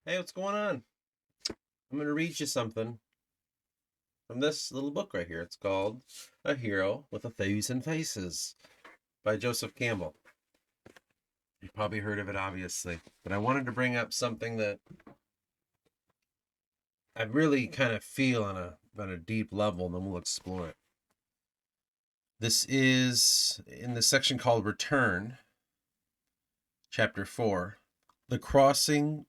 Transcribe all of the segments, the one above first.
Hey, what's going on? I'm going to read you something from this little book right here. It's called A Hero with a Thousand Faces by Joseph Campbell. You've probably heard of it, obviously. But I wanted to bring up something that I really kind of feel on a deep level, and then we'll explore it. This is in the section called Return, Chapter 4, The Crossing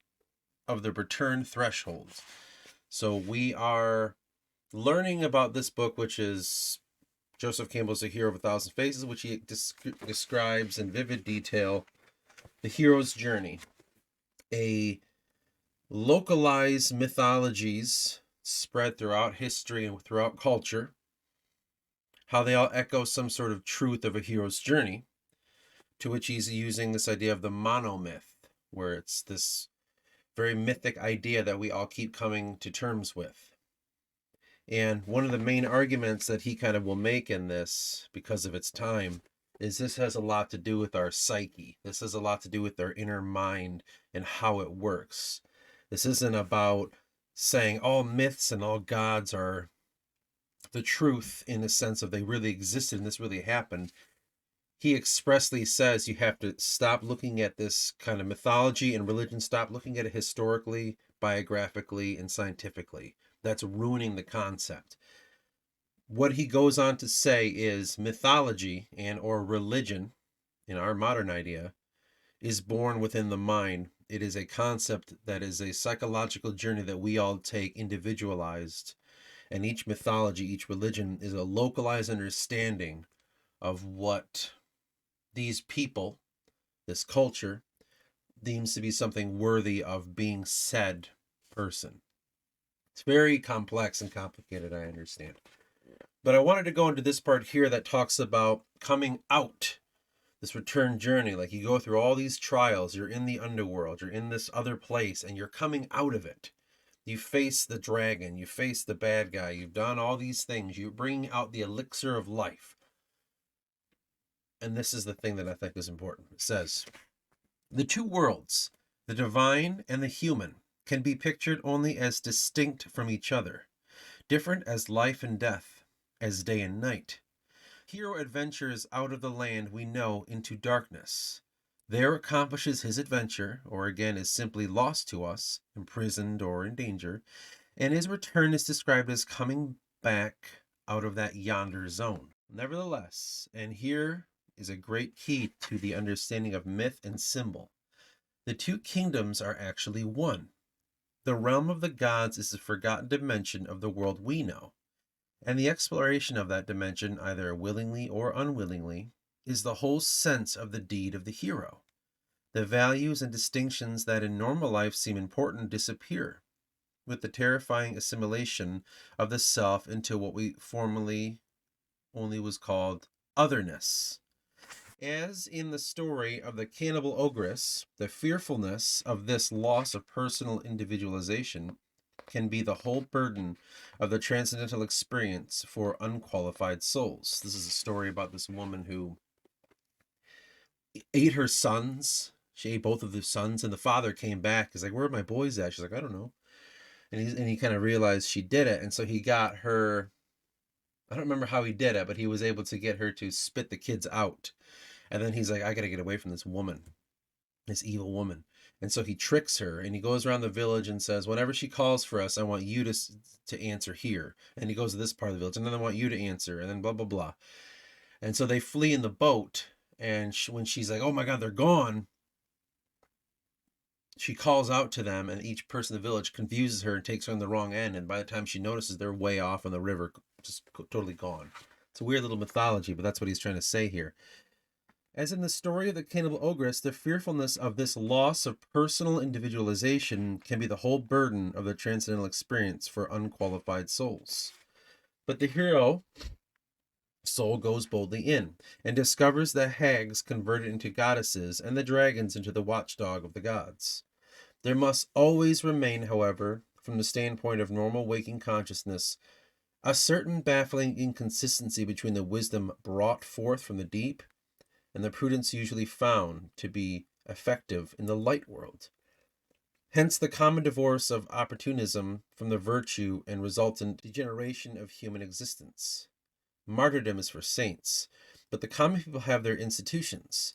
of the Return Threshold. So we are learning about this book, which is Joseph Campbell's A Hero of a Thousand Faces, which he describes in vivid detail the hero's journey. A localized mythologies spread throughout history and throughout culture, how they all echo some sort of truth of a hero's journey, to which he's using this idea of the monomyth, where it's this very mythic idea that we all keep coming to terms with. And one of the main arguments that he kind of will make in this, because of its time, is this has a lot to do with our psyche. This has a lot to do with our inner mind and how it works. This isn't about saying all myths and all gods are the truth in the sense of they really existed and this really happened. He expressly says you have to stop looking at this kind of mythology and religion, stop looking at it historically, biographically, and scientifically. That's ruining the concept. What he goes on to say is mythology and or religion, in our modern idea, is born within the mind. It is a concept that is a psychological journey that we all take individualized, and each mythology, each religion is a localized understanding of what these people, this culture, deems to be something worthy of being said person. It's very complex and complicated, I understand. But I wanted to go into this part here that talks about coming out, this return journey. Like you go through all these trials, you're in the underworld, you're in this other place, and you're coming out of it. You face the dragon, you face the bad guy, you've done all these things, you bring out the elixir of life. And this is the thing that I think is important. It says, the two worlds, the divine and the human, can be pictured only as distinct from each other, different as life and death, as day and night. Hero adventures out of the land we know into darkness. There accomplishes his adventure, or again is simply lost to us, imprisoned or in danger, and his return is described as coming back out of that yonder zone. Nevertheless, and here is a great key to the understanding of myth and symbol, the two kingdoms are actually one. The realm of the gods is the forgotten dimension of the world we know, and the exploration of that dimension, either willingly or unwillingly, is the whole sense of the deed of the hero. The values and distinctions that in normal life seem important disappear, with the terrifying assimilation of the self into what we formerly only was called otherness. As in the story of the cannibal ogress, the fearfulness of this loss of personal individualization can be the whole burden of the transcendental experience for unqualified souls. This is a story about this woman who ate her sons. She ate both of the sons, and the father came back. He's like, "Where are my boys at?" She's like, "I don't know." And he kind of realized she did it, and so he got her. I don't remember how he did it, but he was able to get her to spit the kids out. And then he's like, "I got to get away from this woman, this evil woman." And so he tricks her and he goes around the village and says, whenever she calls for us, I want you to answer here. And he goes to this part of the village and then I want you to answer, and then blah, blah, blah. And so they flee in the boat. And when she's like, oh my God, they're gone, she calls out to them, and each person in the village confuses her and takes her on the wrong end. And by the time she notices, they're way off on the river, just totally gone. It's a weird little mythology, but that's what he's trying to say here. As in the story of the cannibal ogress, the fearfulness of this loss of personal individualization can be the whole burden of the transcendental experience for unqualified souls. But the hero soul goes boldly in and discovers the hags converted into goddesses and the dragons into the watchdog of the gods. There must always remain, however, from the standpoint of normal waking consciousness, a certain baffling inconsistency between the wisdom brought forth from the deep and the prudence usually found to be effective in the light world. Hence the common divorce of opportunism from the virtue and resultant degeneration of human existence. Martyrdom is for saints, but the common people have their institutions,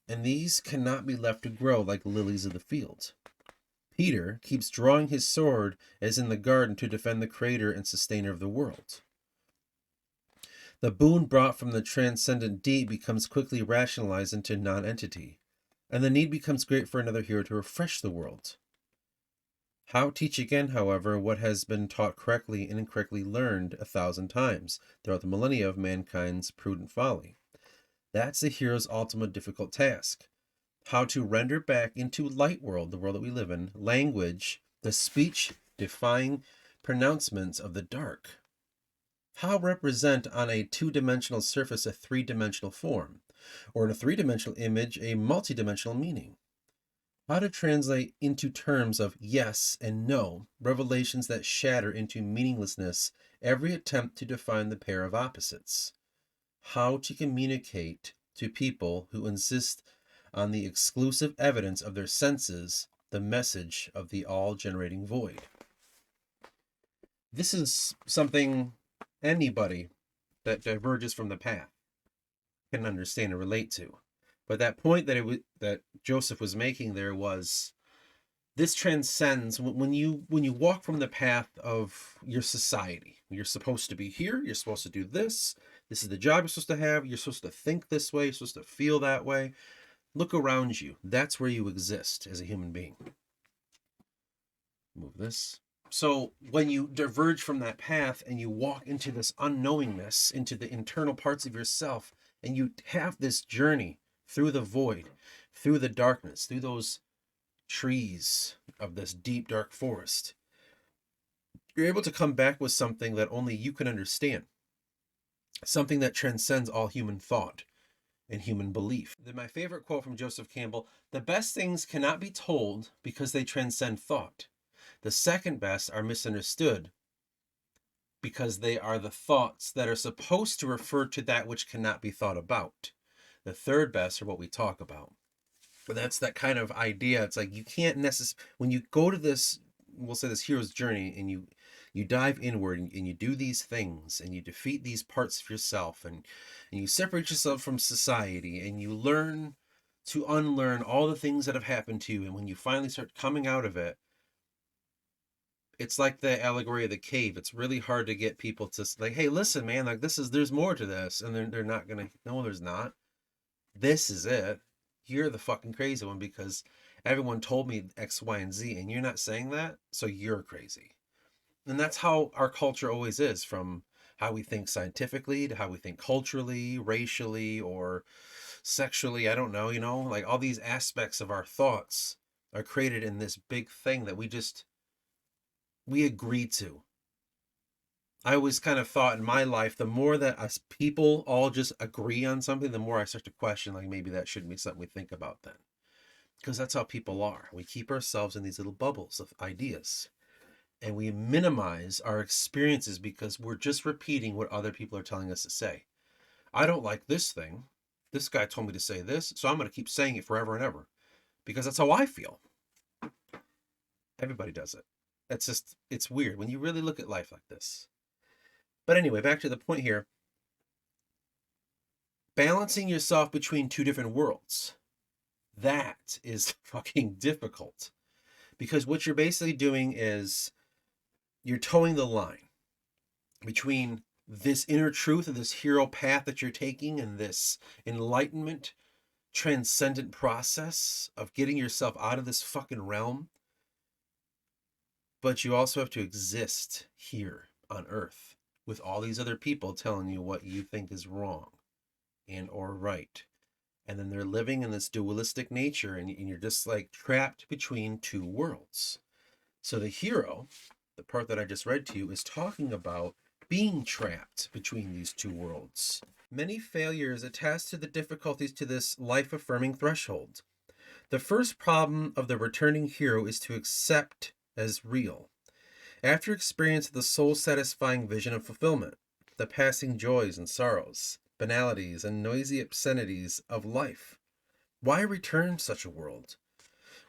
and these cannot be left to grow like lilies of the field. Peter keeps drawing his sword as in the garden to defend the creator and sustainer of the world. The boon brought from the transcendent deep becomes quickly rationalized into non-entity, and the need becomes great for another hero to refresh the world. How teach again, however, what has been taught correctly and incorrectly learned 1,000 times throughout the millennia of mankind's prudent folly? That's the hero's ultimate difficult task. How to render back into light world, the world that we live in, language, the speech-defying pronouncements of the dark. How represent on a two-dimensional surface a three-dimensional form, or in a three-dimensional image a multi-dimensional meaning? How to translate into terms of yes and no, revelations that shatter into meaninglessness every attempt to define the pair of opposites. How to communicate to people who insist on the exclusive evidence of their senses the message of the all-generating void. This is something anybody that diverges from the path can understand and relate to. But that point that Joseph was making there was, this transcends when you walk from the path of your society. You're supposed to be here. You're supposed to do this. This is the job you're supposed to have. You're supposed to think this way. You're supposed to feel that way. Look around you. That's where you exist as a human being. Move this. So when you diverge from that path and you walk into this unknowingness, into the internal parts of yourself, and you have this journey through the void, through the darkness, through those trees of this deep, dark forest, you're able to come back with something that only you can understand. Something that transcends all human thought and human belief. My favorite quote from Joseph Campbell: "The best things cannot be told because they transcend thought. The second best are misunderstood because they are the thoughts that are supposed to refer to that which cannot be thought about. The third best are what we talk about." But that's that kind of idea. It's like you can't necessarily, when you go to this, we'll say this hero's journey, and you dive inward and you do these things and you defeat these parts of yourself and you separate yourself from society and you learn to unlearn all the things that have happened to you. And when you finally start coming out of it, it's like the allegory of the cave. It's really hard to get people to like, hey, listen, man, like there's more to this. And they're not going to, no, there's not. This is it. You're the fucking crazy one because everyone told me X, Y, and Z, and you're not saying that, so you're crazy. And that's how our culture always is, from how we think scientifically to how we think culturally, racially, or sexually. I don't know, like all these aspects of our thoughts are created in this big thing that we agree to. I always kind of thought in my life, the more that us people all just agree on something, the more I start to question, like maybe that shouldn't be something we think about then. Because that's how people are. We keep ourselves in these little bubbles of ideas. And we minimize our experiences because we're just repeating what other people are telling us to say. I don't like this thing. This guy told me to say this, so I'm going to keep saying it forever and ever. Because that's how I feel. Everybody does it. It's weird when you really look at life like this. But anyway, back to the point here. Balancing yourself between two different worlds. That is fucking difficult. Because what you're basically doing is you're towing the line between this inner truth of this hero path that you're taking and this enlightenment, transcendent process of getting yourself out of this fucking realm. But you also have to exist here on Earth with all these other people telling you what you think is wrong and or right. And then they're living in this dualistic nature, and you're just like trapped between two worlds. So the hero, the part that I just read to you, is talking about being trapped between these two worlds. Many failures attest to the difficulties to this life-affirming threshold. The first problem of the returning hero is to accept as real. After experience of the soul-satisfying vision of fulfillment, the passing joys and sorrows, banalities and noisy obscenities of life, why return such a world?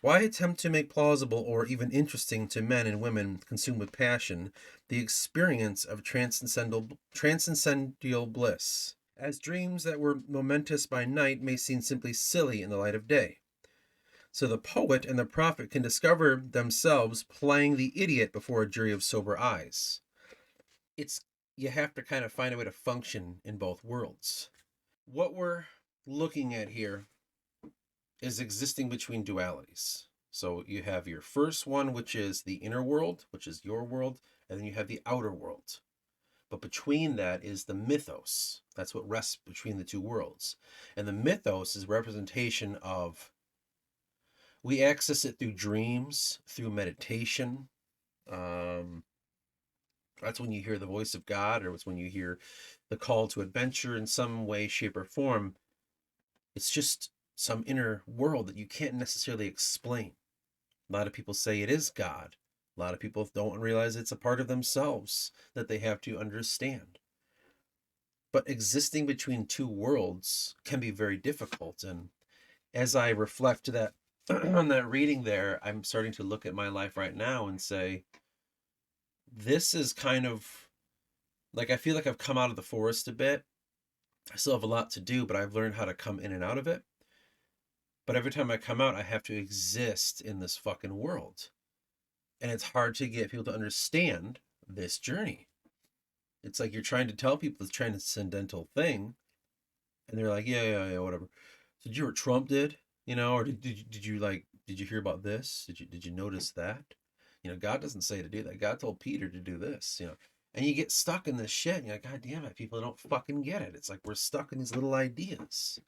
Why attempt to make plausible or even interesting to men and women consumed with passion the experience of transcendental bliss, as dreams that were momentous by night may seem simply silly in the light of day? So the poet and the prophet can discover themselves playing the idiot before a jury of sober eyes. It's You have to kind of find a way to function in both worlds. What we're looking at here is existing between dualities. So you have your first one, which is the inner world, which is your world, and then you have the outer world. But between that is the mythos. That's what rests between the two worlds. And the mythos is representation of, we access it through dreams, through meditation. Um, that's when you hear the voice of God, or it's when you hear the call to adventure in some way, shape, or form. It's just some inner world that you can't necessarily explain. A lot of people say it is God. A lot of people don't realize it's a part of themselves that they have to understand. But existing between two worlds can be very difficult. And as I reflect to that on that reading there, I'm starting to look at my life right now and say, this is kind of like, I feel like I've come out of the forest a bit. I still have a lot to do, but I've learned how to come in and out of it. But every time I come out, I have to exist in this fucking world. And it's hard to get people to understand this journey. It's like you're trying to tell people this transcendental thing, and they're like, yeah, whatever. So did you hear what Trump did? Or did you hear about this? Did you notice that? God doesn't say to do that. God told Peter to do this. And you get stuck in this shit. And you're like, God damn it, people don't fucking get it. It's like we're stuck in these little ideas.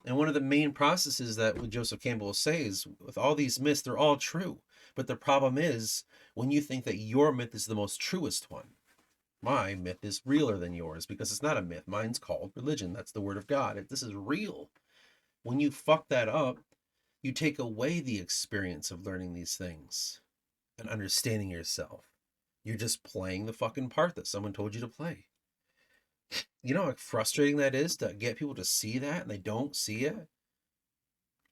And one of the main processes that what Joseph Campbell will say is, with all these myths, they're all true. But the problem is when you think that your myth is the most truest one. My myth is realer than yours because it's not a myth. Mine's called religion. That's the word of God. If this is real, when you fuck that up, you take away the experience of learning these things and understanding yourself. You're just playing the fucking part that someone told you to play. You know how frustrating that is to get people to see that and they don't see it?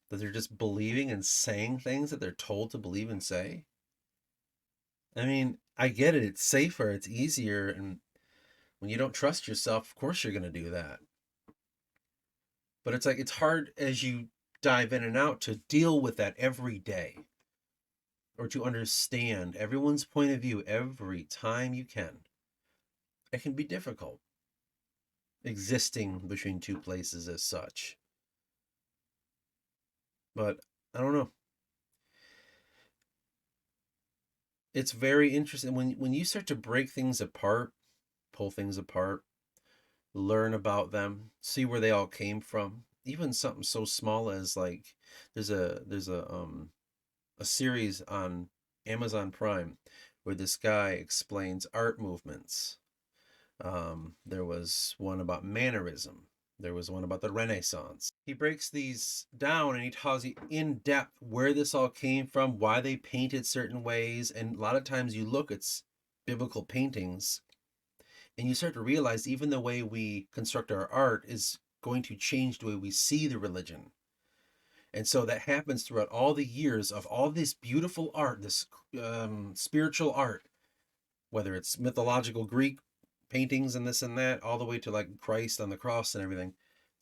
That they're just believing and saying things that they're told to believe and say? I mean, I get it. It's safer, it's easier, and when you don't trust yourself, of course you're going to do that. But it's like, it's hard as you dive in and out to deal with that every day, or to understand everyone's point of view every time you can. It can be difficult existing between two places as such. But I don't know. It's very interesting when you start to break things apart, pull things apart, learn about them, see where they all came from. Even something so small as, like, there's a series on Amazon Prime where this guy explains art movements. There was one about mannerism. There was one about the Renaissance. He breaks these down and he tells you in depth where this all came from, why they painted certain ways. And a lot of times you look at biblical paintings and you start to realize even the way we construct our art is going to change the way we see the religion. And so that happens throughout all the years of all this beautiful art, this spiritual art, whether it's mythological Greek paintings and this and that, all the way to like Christ on the cross and everything.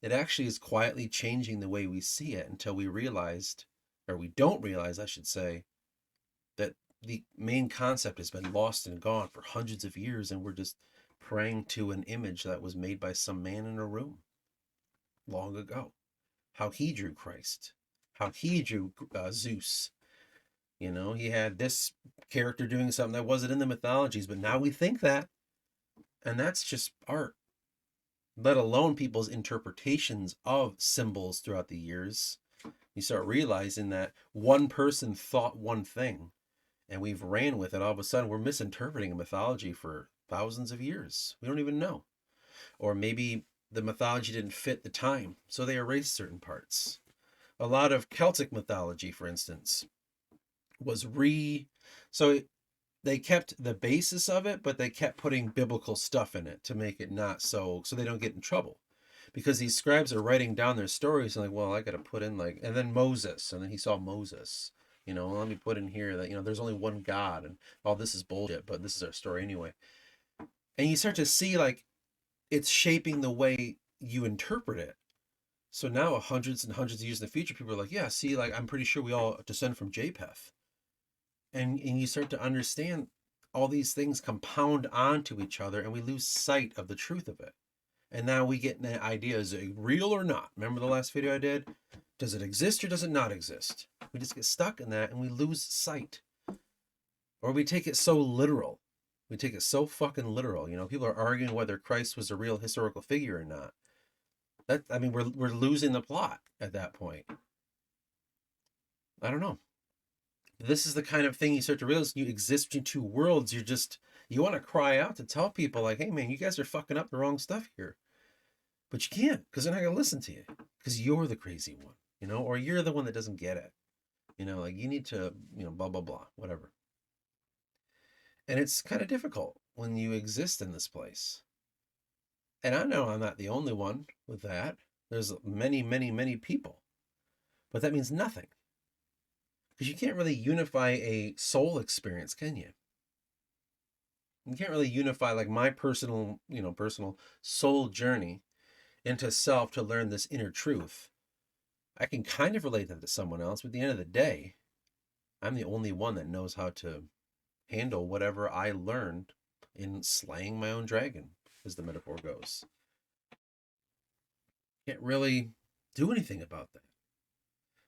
It actually is quietly changing the way we see it until we realized, or we don't realize, I should say, that the main concept has been lost and gone for hundreds of years, and we're just praying to an image that was made by some man in a room long ago. How he drew Christ, how he drew Zeus. He had this character doing something that wasn't in the mythologies, but now we think that. And that's just art, let alone people's interpretations of symbols throughout the years. You start realizing that one person thought one thing and we've ran with it. All of a sudden, we're misinterpreting a mythology for thousands of years. We don't even know. Or maybe the mythology didn't fit the time, so they erased certain parts. A lot of Celtic mythology, for instance, was so they kept the basis of it, but they kept putting biblical stuff in it to make it not so they don't get in trouble. because these scribes are writing down their stories and like, well, I got to put in like, and then Moses, and then he saw Moses, well, let me put in here that, there's only one God, and all this is bullshit, but this is our story anyway. And you start to see like it's shaping the way you interpret it. So now, hundreds and hundreds of years in the future, people are like, yeah, see, like, I'm pretty sure we all descend from Japheth. And you start to understand all these things compound onto each other, and we lose sight of the truth of it. And now we get an idea, is it real or not? Remember the last video I did? Does it exist or does it not exist? We just get stuck in that and we lose sight. Or we take it so literal. We take it so fucking literal. People are arguing whether Christ was a real historical figure or not. We're losing the plot at that point. I don't know. This is the kind of thing you start to realize you exist in two worlds. You want to cry out to tell people like, hey man, you guys are fucking up the wrong stuff here. But you can't, because they're not going to listen to you, because you're the crazy one, or you're the one that doesn't get it. Like you need to, blah, blah, blah, whatever. And it's kind of difficult when you exist in this place. And I know I'm not the only one with that. There's many, many, many people. But that means nothing. Because you can't really unify a soul experience, can you? You can't really unify like my personal soul journey into self to learn this inner truth. I can kind of relate that to someone else, but at the end of the day, I'm the only one that knows how to handle whatever I learned in slaying my own dragon, as the metaphor goes. Can't really do anything about that.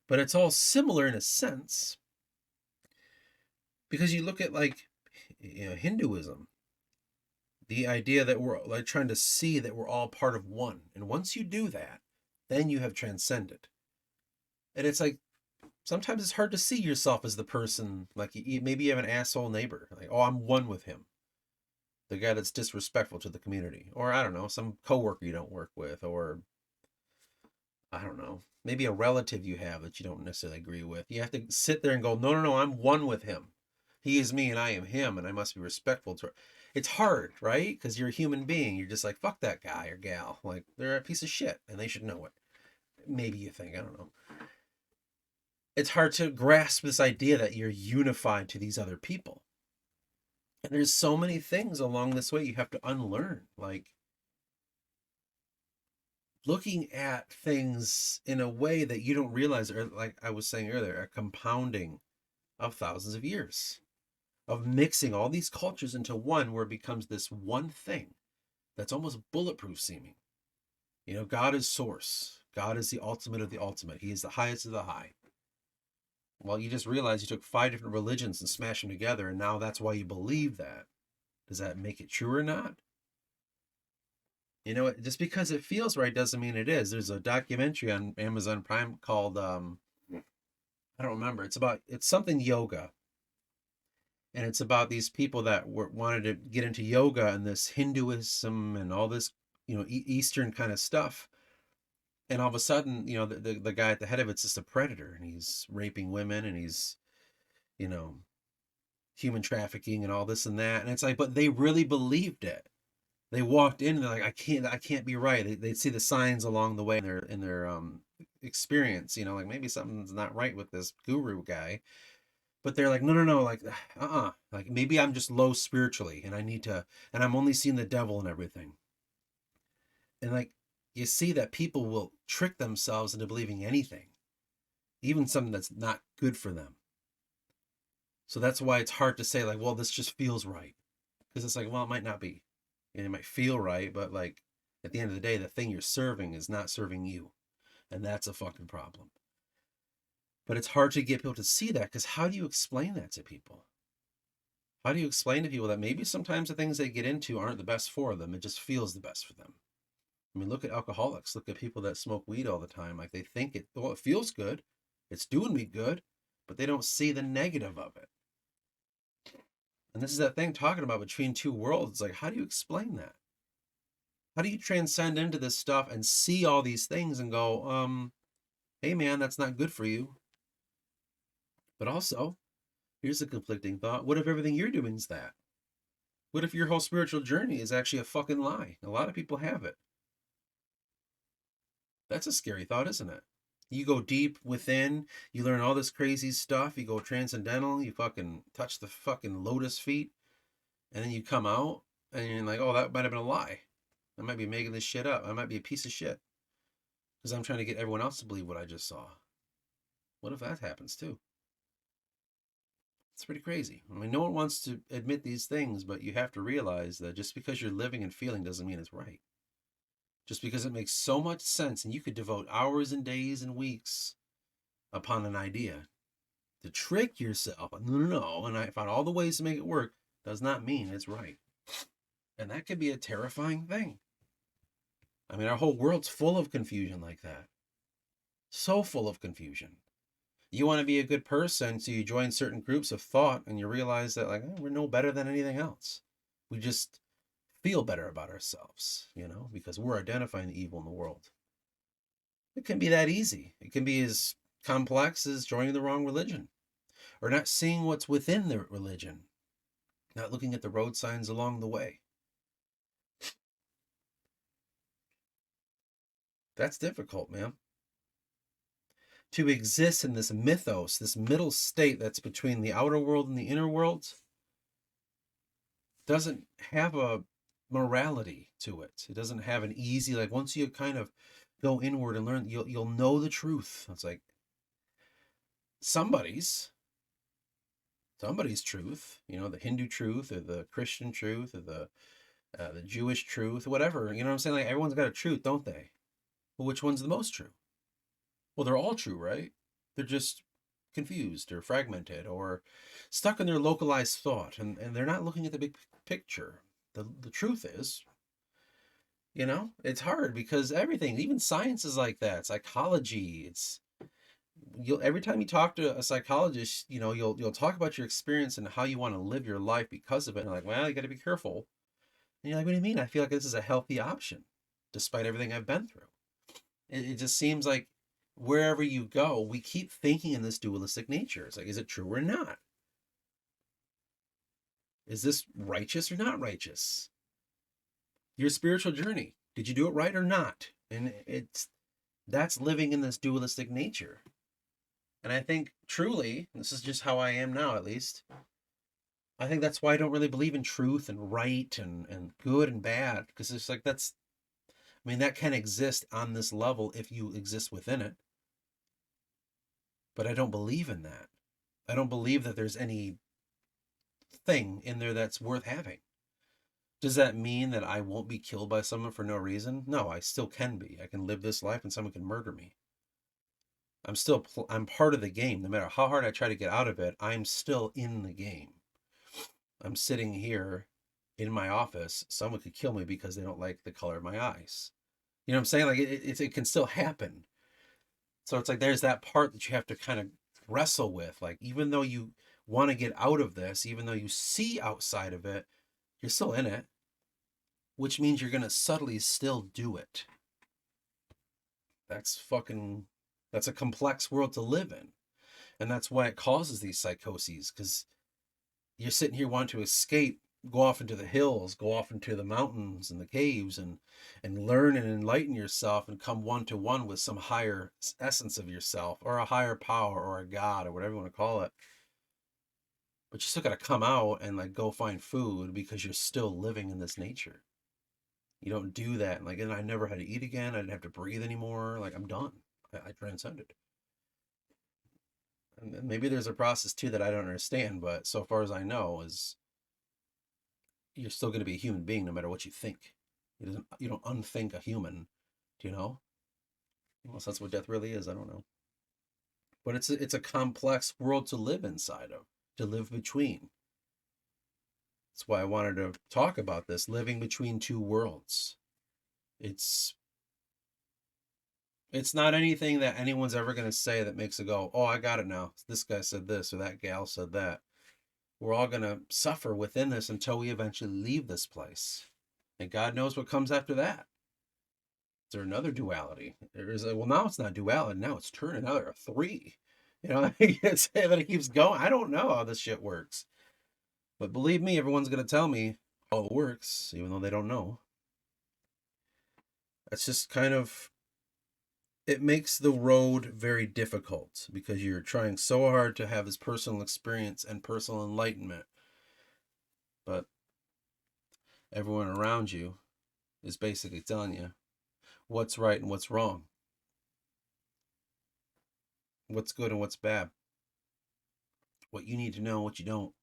But it's all similar in a sense, because you look at like Hinduism, the idea that we're like trying to see that we're all part of one. And once you do that, then you have transcended. And it's like, sometimes it's hard to see yourself as the person, like maybe you have an asshole neighbor, like, oh, I'm one with him. The guy that's disrespectful to the community. Or I don't know, some coworker you don't work with, or I don't know, maybe a relative you have that you don't necessarily agree with. You have to sit there and go, no, no, no, I'm one with him. He is me and I am him, and I must be respectful to her. It's hard, right? Because you're a human being. You're just like, fuck that guy or gal. Like, they're a piece of shit, and they should know it. Maybe you think, I don't know. It's hard to grasp this idea that you're unified to these other people. And there's so many things along this way you have to unlearn. Like, looking at things in a way that you don't realize, or like I was saying earlier, a compounding of thousands of years, of mixing all these cultures into one, where it becomes this one thing that's almost bulletproof seeming. God is source. God is the ultimate of the ultimate. He is the highest of the high. Well, you just realize you took 5 different religions and smashed them together, and now that's why you believe that. Does that make it true or not? Just because it feels right doesn't mean it is. There's a documentary on Amazon Prime called, I don't remember. It's something yoga. And it's about these people that wanted to get into yoga and this Hinduism and all this, Eastern kind of stuff. And all of a sudden, the guy at the head of it's just a predator, and he's raping women, and he's, human trafficking and all this and that. And it's like, but they really believed it. They walked in and they're like, I can't be right. They'd see the signs along the way in their experience, like maybe something's not right with this guru guy. But they're like, no, no, no, like, like maybe I'm just low spiritually, and and I'm only seeing the devil and everything. And like, you see that people will trick themselves into believing anything, even something that's not good for them. So that's why it's hard to say like, well, this just feels right. Because it's like, well, it might not be. And it might feel right, but like, at the end of the day, the thing you're serving is not serving you. And that's a fucking problem. But it's hard to get people to see that, because how do you explain that to people? How do you explain to people that maybe sometimes the things they get into aren't the best for them? It just feels the best for them. I mean, look at alcoholics. Look at people that smoke weed all the time. Like, they think it feels good. It's doing me good. But they don't see the negative of it. And this is that thing talking about between two worlds. Like, how do you explain that? How do you transcend into this stuff and see all these things and go, hey man, that's not good for you. But also, here's a conflicting thought. What if everything you're doing is that? What if your whole spiritual journey is actually a fucking lie? A lot of people have it. That's a scary thought, isn't it? You go deep within, you learn all this crazy stuff, you go transcendental, you fucking touch the fucking lotus feet, and then you come out and you're like, oh, that might have been a lie. I might be making this shit up. I might be a piece of shit because I'm trying to get everyone else to believe what I just saw. What if that happens too? It's pretty crazy. I mean, no one wants to admit these things, but you have to realize that just because you're living and feeling doesn't mean it's right. Just because it makes so much sense and you could devote hours and days and weeks upon an idea to trick yourself. No, and I found all the ways to make it work, does not mean it's right. And that could be a terrifying thing. I mean, our whole world's full of confusion like that. So full of confusion. You want to be a good person, so you join certain groups of thought and you realize that, like, we're no better than anything else. We just feel better about ourselves, because we're identifying the evil in the world. It can be that easy. It can be as complex as joining the wrong religion or not seeing what's within the religion, not looking at the road signs along the way. That's difficult, man. To exist in this mythos, this middle state that's between the outer world and the inner world, doesn't have a morality to it. It doesn't have an easy, like, once you kind of go inward and learn, you'll know the truth. It's like somebody's truth, the Hindu truth or the Christian truth or the Jewish truth, whatever. You know what I'm saying? Like, everyone's got a truth, don't they? Well, which one's the most true? Well, they're all true, right? They're just confused or fragmented or stuck in their localized thought, and they're not looking at the big picture. The truth is, it's hard because everything, even science is like that. Psychology, every time you talk to a psychologist, you'll talk about your experience and how you want to live your life because of it. And they're like, well, you got to be careful. And you're like, what do you mean? I feel like this is a healthy option, despite everything I've been through. It just seems like wherever you go, we keep thinking in this dualistic nature. It's like, is it true or not? Is this righteous or not righteous? Your spiritual journey, did you do it right or not? And that's living in this dualistic nature. And I think truly, this is just how I am now, at least, I think that's why I don't really believe in truth and right and good and bad, because it's like that can exist on this level if you exist within it. But I don't believe in that. I don't believe that there's any thing in there that's worth having. Does that mean that I won't be killed by someone for no reason? No, I still can be. I can live this life and someone can murder me. I'm part of the game. No matter how hard I try to get out of it, I'm still in the game. I'm sitting here in my office. Someone could kill me because they don't like the color of my eyes. You know what I'm saying? Like, it can still happen. So it's like there's that part that you have to kind of wrestle with. Like, even though you want to get out of this, even though you see outside of it, you're still in it, which means you're going to subtly still do it. That's a complex world to live in. And that's why it causes these psychoses, because you're sitting here wanting to escape, go off into the hills, go off into the mountains and the caves and learn and enlighten yourself and come one-to-one with some higher essence of yourself or a higher power or a God or whatever you want to call it. But you still got to come out and like go find food because you're still living in this nature. You don't do that. And like, and I never had to eat again. I didn't have to breathe anymore. Like, I'm done. I transcended. And maybe there's a process too that I don't understand, but so far as I know is you're still going to be a human being no matter what you think. You don't unthink a human, do you know? Unless that's what death really is, I don't know. But it's a complex world to live inside of, to live between. That's why I wanted to talk about this, living between two worlds. It's not anything that anyone's ever going to say that makes it go, oh, I got it now. This guy said this or that gal said that. We're all going to suffer within this until we eventually leave this place. And God knows what comes after that. Is there another duality? Well, now it's not duality. Now it's turning out a three. It keeps going. I don't know how this shit works. But believe me, everyone's going to tell me how it works, even though they don't know. That's just kind of it makes the road very difficult because you're trying so hard to have this personal experience and personal enlightenment, but everyone around you is basically telling you what's right and what's wrong, what's good and what's bad, what you need to know and what you don't.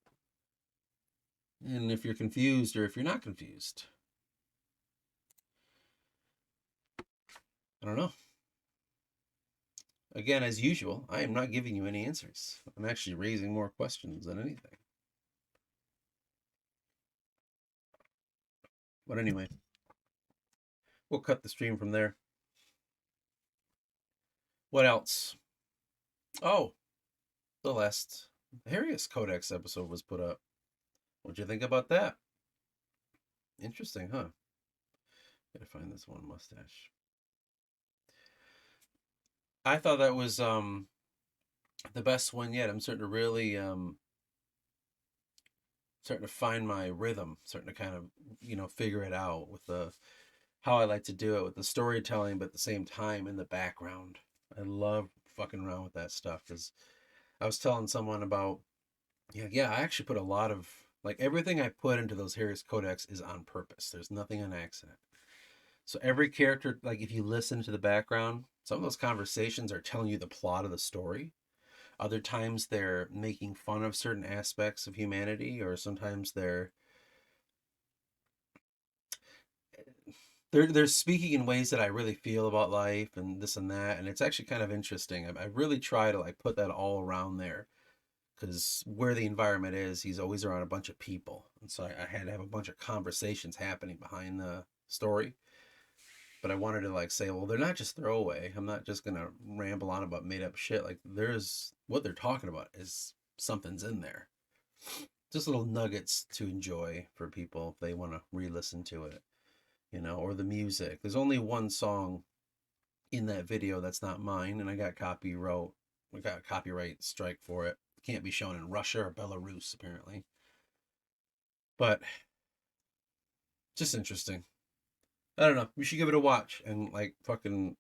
And if you're confused or if you're not confused, I don't know. Again, as usual, I am not giving you any answers. I'm actually raising more questions than anything. But anyway, we'll cut the stream from there. What else? Oh, the last Harrius Codex episode was put up. What'd you think about that? Interesting, huh? Gotta find this one mustache. I thought that was the best one yet. I'm starting to really starting to find my rhythm, starting to kind of, figure it out with the how I like to do it with the storytelling, but at the same time in the background. I love fucking around with that stuff because I was telling someone about, yeah, I actually put a lot of, like, everything I put into those Harris Codex is on purpose. There's nothing on accident. So every character, like, if you listen to the background, some of those conversations are telling you the plot of the story. Other times they're making fun of certain aspects of humanity, or sometimes they're speaking in ways that I really feel about life and this and that, and it's actually kind of interesting. I really try to like put that all around there because where the environment is, he's always around a bunch of people, and so I had to have a bunch of conversations happening behind the story. But I wanted to like say, well, they're not just throwaway. I'm not just gonna ramble on about made up shit. Like there's what they're talking about is something's in there. Just little nuggets to enjoy for people if they want to re-listen to it, or the music. There's only one song in that video that's not mine, and I got copyright strike for it. Can't be shown in Russia or Belarus apparently. But just interesting. I don't know. You should give it a watch and like fucking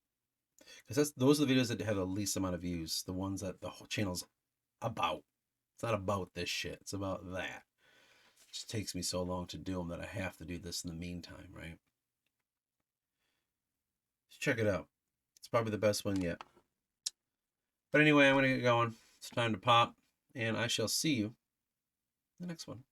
because those are the videos that have the least amount of views. The ones that the whole channel's about. It's not about this shit. It's about that. It just takes me so long to do them that I have to do this in the meantime, right? Just check it out. It's probably the best one yet. But anyway, I'm gonna get going. It's time to pop, and I shall see you in the next one.